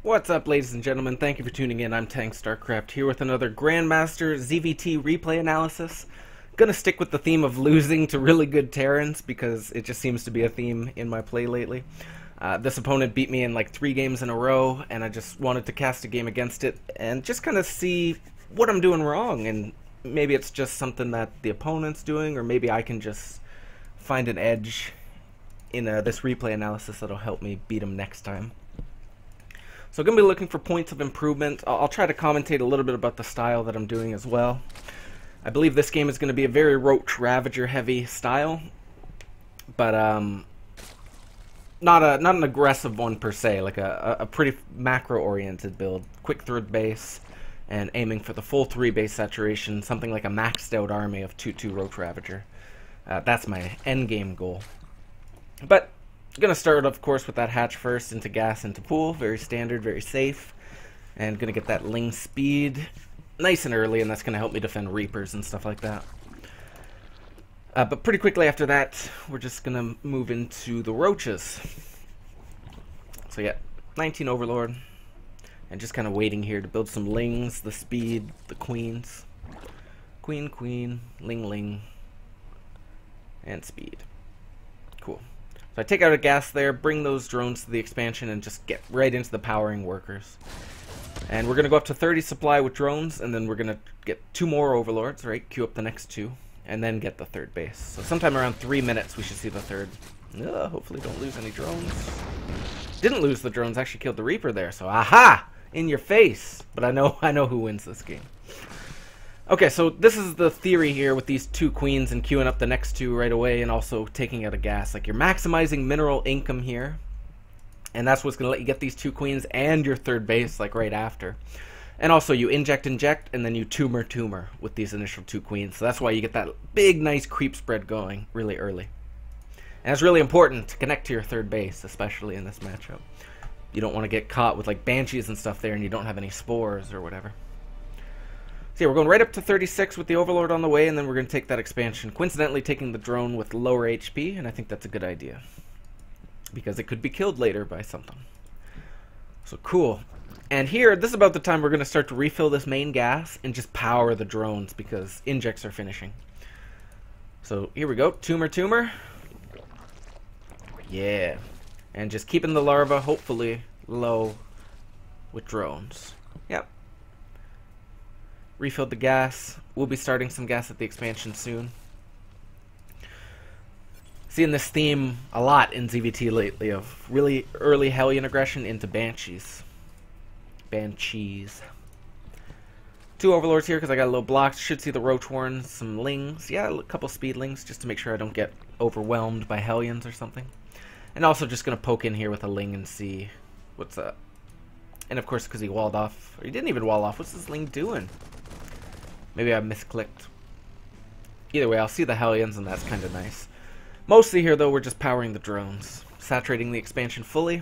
What's up, ladies and gentlemen? Thank you for tuning in. I'm Tang StarCraft here with another Grandmaster ZvT replay analysis. Gonna stick with the theme of losing to really good Terrans because it just seems to be a theme in my play lately. This opponent beat me in like 3 games in a row, and I just wanted to cast a game against it and just kind of see what I'm doing wrong. And maybe it's just something that the opponent's doing, or maybe I can just find an edge in this replay analysis that'll help me beat him next time. So I'm going to be looking for points of improvement. I'll try to commentate a little bit about the style that I'm doing as well. I believe this game is going to be a very Roach-Ravager heavy style, but not an aggressive one per se, like a pretty macro-oriented build. Quick third base, and aiming for the full 3 base saturation, something like a maxed out army of 2/2 Roach-Ravager. That's my end game goal. But gonna start, of course, with that hatch first, into gas, into pool. Very standard, very safe. And gonna get that Ling speed nice and early, and that's gonna help me defend Reapers and stuff like that. But pretty quickly after that, we're just gonna move into the Roaches. So yeah, 19 Overlord. And just kind of waiting here to build some Lings, the speed, the Queens. Queen, Queen, Ling, Ling, and speed. Cool. So I take out a gas there, bring those drones to the expansion, and just get right into the powering workers. And we're going to go up to 30 supply with drones, and then we're going to get 2 more Overlords, right? Queue up the next 2, and then get the 3rd base. So sometime around 3 minutes we should see the 3rd. Hopefully don't lose any drones. Didn't lose the drones, actually killed the Reaper there, so aha! In your face! But I know who wins this game. Okay, so this is the theory here with these 2 queens and queuing up the next 2 right away, and also taking out a gas. Like, you're maximizing mineral income here, and that's what's going to let you get these 2 queens and your 3rd base, like, right after. And also, you inject, and then you tumor with these initial 2 queens. So that's why you get that big, nice creep spread going really early. And it's really important to connect to your 3rd base, especially in this matchup. You don't want to get caught with, like, banshees and stuff there, and you don't have any spores or whatever. So yeah, we're going right up to 36 with the Overlord on the way, and then we're going to take that expansion. Coincidentally, taking the drone with lower HP, and I think that's a good idea, because it could be killed later by something. So cool. And here, this is about the time we're going to start to refill this main gas and just power the drones, because injects are finishing. So here we go. Tumor. Yeah. And just keeping the larva, hopefully, low with drones. Yep. Refilled the gas. We'll be starting some gas at the expansion soon. Seeing this theme a lot in ZvT lately of really early Hellion aggression into Banshees. 2 Overlords here because I got a little blocked. Should see the Roach Warren, some Lings. Yeah, a couple speed Lings just to make sure I don't get overwhelmed by Hellions or something. And also just going to poke in here with a Ling and see what's up. And of course, because he walled off. Or he didn't even wall off. What's this Ling doing? Maybe I misclicked. Either way, I'll see the Hellions, and that's kind of nice. Mostly here, though, we're just powering the drones. Saturating the expansion fully,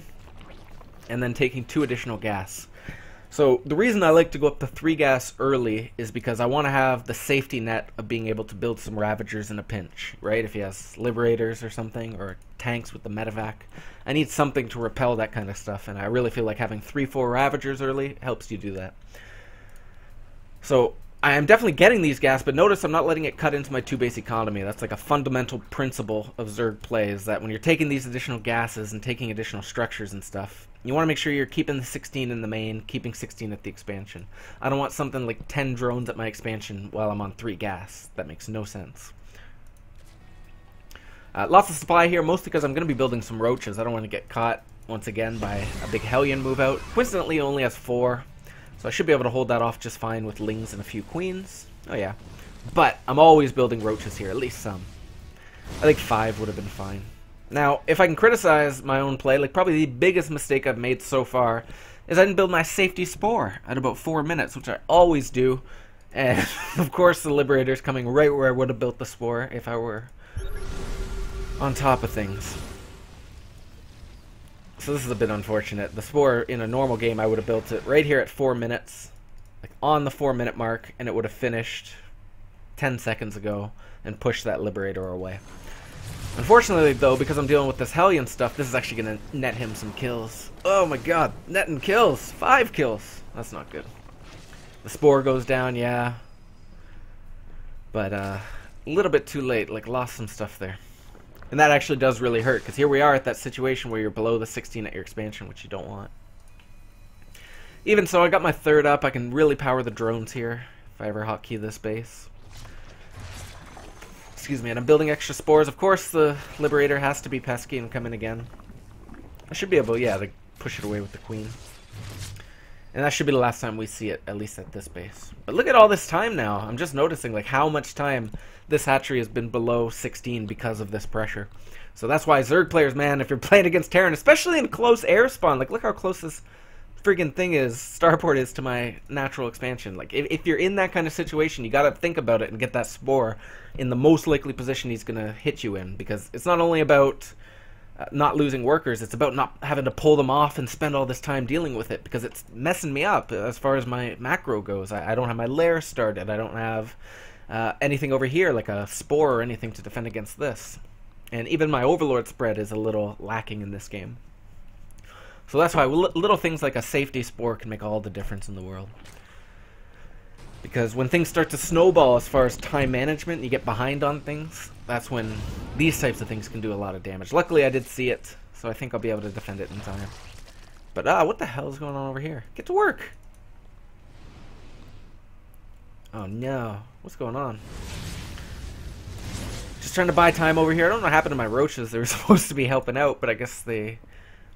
and then taking 2 additional gas. So the reason I like to go up to 3 gas early is because I want to have the safety net of being able to build some Ravagers in a pinch, right? If he has Liberators or something, or tanks with the medevac. I need something to repel that kind of stuff, and I really feel like having 3-4 Ravagers early helps you do that. So I am definitely getting these gas, but notice I'm not letting it cut into my 2 base economy. That's like a fundamental principle of Zerg play, is that when you're taking these additional gases and taking additional structures and stuff, you want to make sure you're keeping the 16 in the main, keeping 16 at the expansion. I don't want something like 10 drones at my expansion while I'm on 3 gas. That makes no sense. Lots of supply here, mostly because I'm going to be building some Roaches. I don't want to get caught once again by a big Hellion move out. Coincidentally, it only has 4. So I should be able to hold that off just fine with Lings and a few Queens. Oh yeah. But I'm always building Roaches here, at least some. I think 5 would have been fine. Now, if I can criticize my own play, like probably the biggest mistake I've made so far is I didn't build my safety spore at about 4 minutes, which I always do. And of course the Liberator's coming right where I would have built the spore if I were on top of things. So this is a bit unfortunate. The spore in a normal game I would have built it right here at 4 minutes, like on the 4-minute mark, and it would have finished 10 seconds ago and pushed that Liberator away. Unfortunately, though, because I'm dealing with this Hellion stuff, this is actually going to net him some kills. Oh my god, netting kills. 5 kills. That's not good. The Spore goes down, yeah. But, a little bit too late. Like, lost some stuff there. And that actually does really hurt, because here we are at that situation where you're below the 16 at your expansion, which you don't want. Even so, I got my 3rd up. I can really power the drones here, if I ever hotkey this base. Excuse me, and I'm building extra spores. Of course, the Liberator has to be pesky and come in again. I should be able, yeah, to push it away with the Queen. And that should be the last time we see it, at least at this base. But look at all this time now. I'm just noticing, like, how much time this hatchery has been below 16 because of this pressure. So that's why Zerg players, man, if you're playing against Terran, especially in close air spawn, like, look how close this friggin' thing is, starport is to my natural expansion. Like, if you're in that kind of situation, you gotta think about it and get that Spore in the most likely position he's gonna hit you in. Because it's not only about not losing workers, it's about not having to pull them off and spend all this time dealing with it, because it's messing me up as far as my macro goes. I don't have my lair started. I don't have anything over here like a Spore or anything to defend against this. And even my Overlord spread is a little lacking in this game. So that's why little things like a safety Spore can make all the difference in the world. Because when things start to snowball as far as time management, you get behind on things, that's when these types of things can do a lot of damage. Luckily I did see it, so I think I'll be able to defend it in time. But what the hell is going on over here? Get to work! Oh no, what's going on? Just trying to buy time over here. I don't know what happened to my roaches. They were supposed to be helping out, but I guess they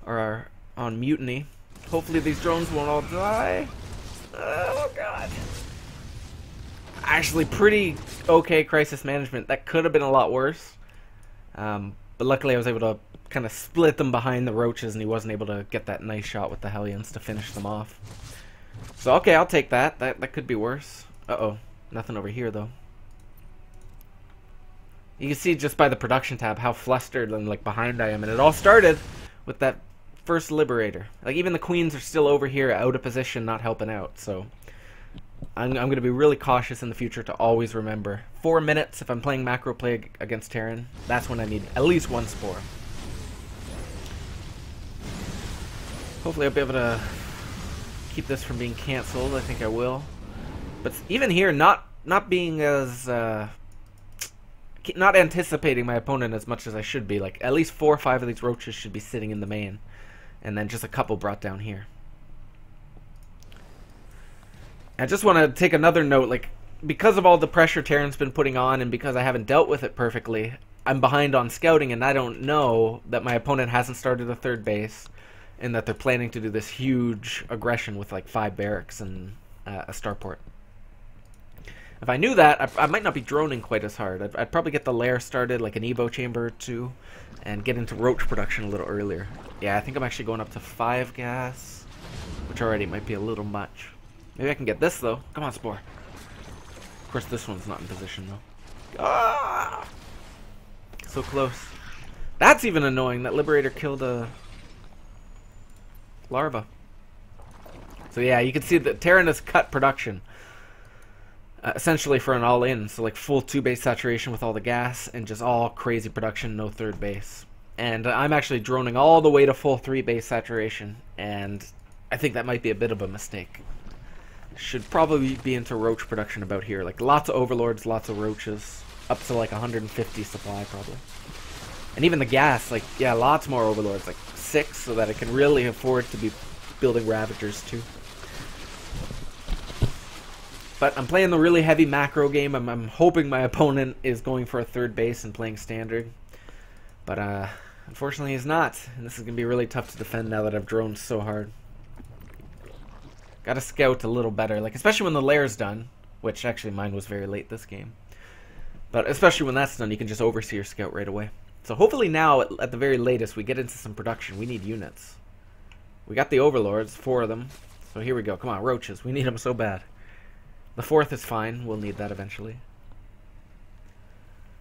are on mutiny. Hopefully these drones won't all die. Oh god. Actually pretty okay crisis management. That could have been a lot worse. But luckily I was able to kind of split them behind the roaches, and he wasn't able to get that nice shot with the Hellions to finish them off. So okay, I'll take that. That could be worse. Uh-oh. Nothing over here though. You can see just by the production tab how flustered and like behind I am, and it all started with that first Liberator. Like, even the Queens are still over here out of position, not helping out. So I'm going to be really cautious in the future to always remember 4 minutes if I'm playing macro play against Terran. That's when I need at least 1 Spore. Hopefully I'll be able to keep this from being cancelled. I think I will. But even here, not being as not anticipating my opponent as much as I should be. Like, at least 4 or 5 of these roaches should be sitting in the main, and then just a couple brought down here. I just want to take another note, like, because of all the pressure Terran's been putting on, and because I haven't dealt with it perfectly, I'm behind on scouting, and I don't know that my opponent hasn't started a 3rd base, and that they're planning to do this huge aggression with like 5 barracks and a starport. If I knew that, I might not be droning quite as hard. I'd probably get the lair started, like an Evo chamber or 2, and get into roach production a little earlier. Yeah, I think I'm actually going up to 5 gas, which already might be a little much. Maybe I can get this, though. Come on, Spore. Of course, this one's not in position, though. Ah! So close. That's even annoying. That Liberator killed a larva. So yeah, you can see that Terran has cut production. Essentially for an all-in, so like full 2-base saturation with all the gas, and just all crazy production, no 3rd base. And I'm actually droning all the way to full 3-base saturation, and I think that might be a bit of a mistake. Should probably be into roach production about here, like lots of overlords, lots of roaches, up to like 150 supply probably. And even the gas, like, yeah, lots more overlords, like 6, so that I can really afford to be building Ravagers too. But I'm playing the really heavy macro game. I'm hoping my opponent is going for a 3rd base and playing standard. But unfortunately he's not. And this is going to be really tough to defend now that I've droned so hard. Gotta scout a little better, like especially when the lair's done. Which actually mine was very late this game. But especially when that's done, you can just oversee your scout right away. So hopefully now, at the very latest, we get into some production. We need units. We got the overlords, 4 of them. So here we go. Come on, roaches. We need them so bad. The 4th is fine. We'll need that eventually.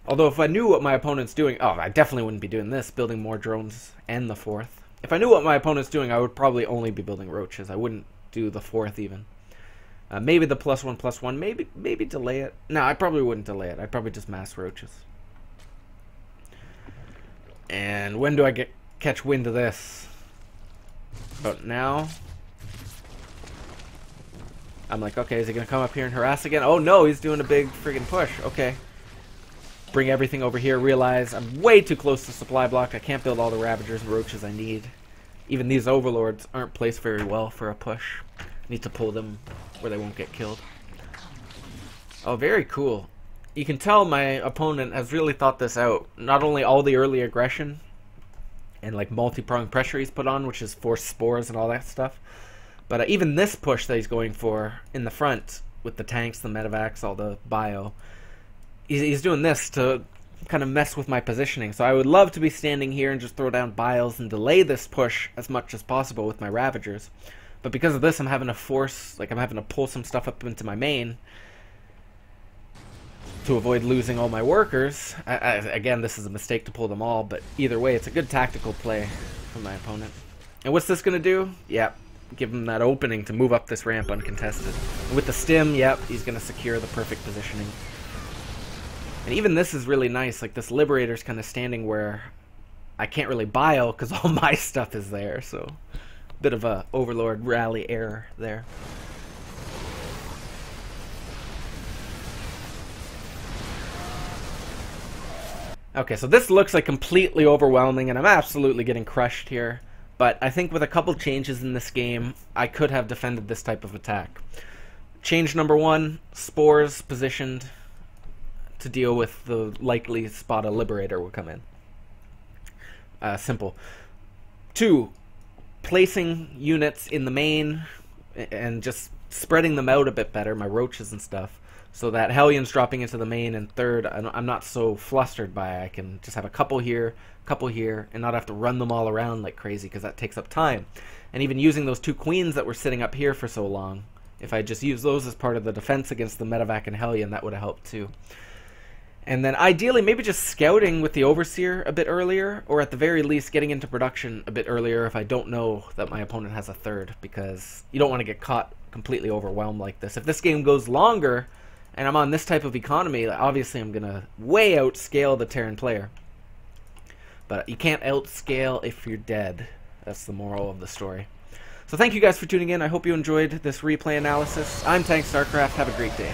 Although if I knew what my opponent's doing... Oh, I definitely wouldn't be doing this, building more drones and the 4th. If I knew what my opponent's doing, I would probably only be building roaches. I wouldn't do the 4th even. Maybe the +1/+1. Maybe delay it. No, I probably wouldn't delay it. I'd probably just mass roaches. And when do I catch wind of this? About now. I'm like, okay, is he going to come up here and harass again? Oh no, he's doing a big friggin' push. Okay. Bring everything over here. Realize I'm way too close to supply block. I can't build all the Ravagers and Roaches I need. Even these Overlords aren't placed very well for a push. Need to pull them where they won't get killed. Oh, very cool. You can tell my opponent has really thought this out. Not only all the early aggression and like multi-pronged pressure he's put on, which is force spores and all that stuff, but even this push that he's going for in the front with the tanks, the medevacs, all the bio, he's doing this to kind of mess with my positioning. So I would love to be standing here and just throw down biles and delay this push as much as possible with my Ravagers. But because of this, I'm having to force, like I'm having to pull some stuff up into my main to avoid losing all my workers. Again, this is a mistake to pull them all, but either way, it's a good tactical play from my opponent. And what's this going to do? Yep, give him that opening to move up this ramp uncontested. And with the stim, yep, he's going to secure the perfect positioning. And even this is really nice. Like, this Liberator's kind of standing where I can't really bile because all my stuff is there. So, bit of a Overlord rally error there. Okay, so this looks like completely overwhelming, and I'm absolutely getting crushed here. But I think with a couple changes in this game, I could have defended this type of attack. Change number 1, Spores positioned to deal with the likely spot a Liberator will come in. Simple. 2, placing units in the main and just spreading them out a bit better, my Roaches and stuff, so that Hellions dropping into the main, and third, I'm not so flustered by it. I can just have a couple here, and not have to run them all around like crazy, because that takes up time. And even using those 2 Queens that were sitting up here for so long, if I just use those as part of the defense against the Medevac and Hellion, that would have helped too. And then ideally, maybe just scouting with the Overseer a bit earlier, or at the very least getting into production a bit earlier if I don't know that my opponent has a third, because you don't want to get caught completely overwhelmed like this. If this game goes longer, and I'm on this type of economy, obviously I'm going to way outscale the Terran player. But you can't outscale if you're dead. That's the moral of the story. So thank you guys for tuning in. I hope you enjoyed this replay analysis. I'm Tang StarCraft. Have a great day.